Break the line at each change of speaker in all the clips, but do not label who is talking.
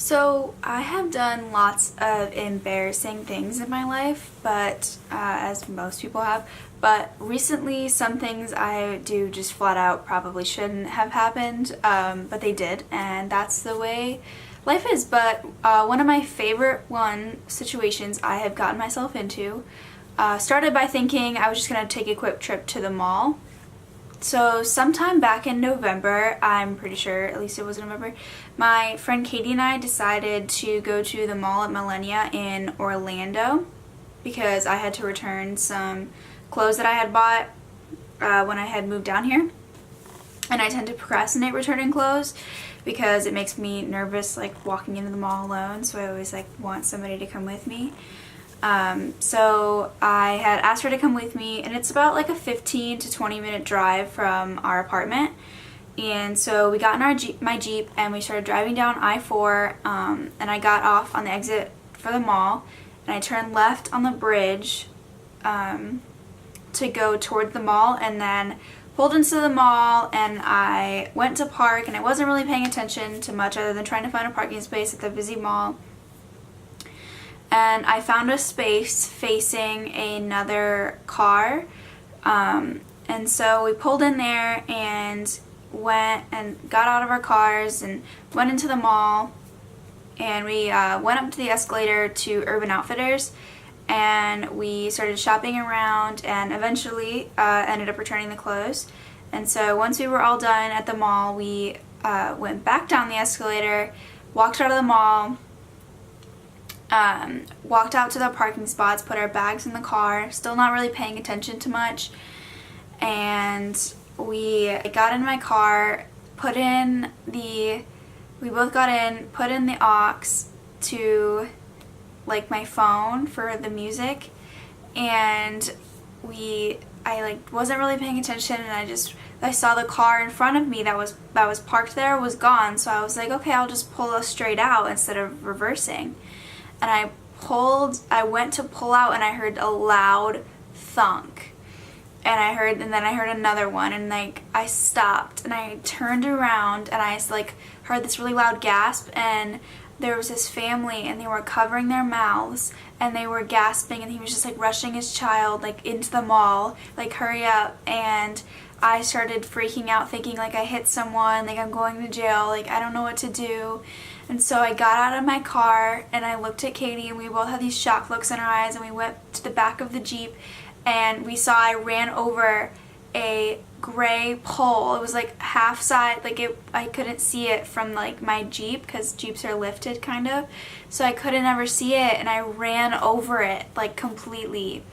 So I have done lots of embarrassing things in my life, but as most people have, but recently some things I do just flat out probably shouldn't have happened, but they did, and that's the way life is. But one of my favorite situations I have gotten myself into started by thinking I was just going to take a quick trip to the mall. So sometime back in November, I'm pretty sure, at least it was November, my friend Katie and I decided to go to the mall at Millennia in Orlando because I had to return some clothes that I had bought when I had moved down here. And I tend to procrastinate returning clothes because it makes me nervous, like walking into the mall alone, so I always want somebody to come with me. So I had asked her to come with me, and it's about a 15 to 20 minute drive from our apartment. And so we got in my Jeep and we started driving down I-4, and I got off on the exit for the mall, and I turned left on the bridge to go toward the mall, and then pulled into the mall, and I went to park, and I wasn't really paying attention to much other than trying to find a parking space at the busy mall. And I found a space facing another car, and so we pulled in there and went and got out of our cars and went into the mall, and we went up to the escalator to Urban Outfitters, and we started shopping around and eventually ended up returning the clothes. And so once we were all done at the mall, we went back down the escalator, walked out of the mall, walked out to the parking spots, put our bags in the car, still not really paying attention to much, and we got in my car, we both got in, put in the aux to my phone for the music, and I wasn't really paying attention, and I saw the car in front of me that was parked there was gone, so I was like, okay, I'll just pull straight out instead of reversing. And I went to pull out, and I heard a loud thunk. And then I heard another one, and I stopped, and I turned around, and I heard this really loud gasp, and there was this family, and they were covering their mouths, and they were gasping, and he was just rushing his child into the mall, hurry up. And I started freaking out, thinking I hit someone, I'm going to jail, I don't know what to do. And so I got out of my car, and I looked at Katie, and we both had these shocked looks in our eyes, and we went to the back of the Jeep, and we saw I ran over a gray pole. It was half side, I couldn't see it from my Jeep, because Jeeps are lifted kind of, so I couldn't ever see it, and I ran over it completely.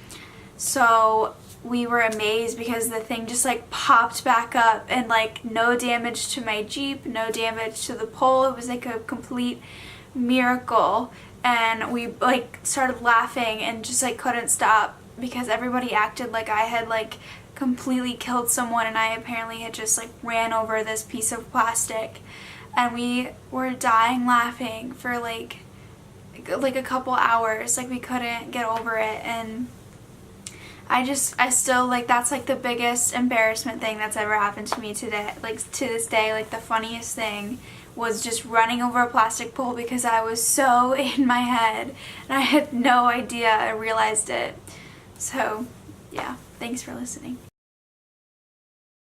So we were amazed because the thing just popped back up, and no damage to my Jeep, no damage to the pole. It was a complete miracle, and we started laughing and just couldn't stop because everybody acted like I had completely killed someone, and I apparently had just ran over this piece of plastic, and we were dying laughing for a couple hours. We couldn't get over it, and I still that's the biggest embarrassment thing that's ever happened to me today. To this day, the funniest thing was just running over a plastic pole because I was so in my head and I had no idea I realized it. So yeah, thanks for listening.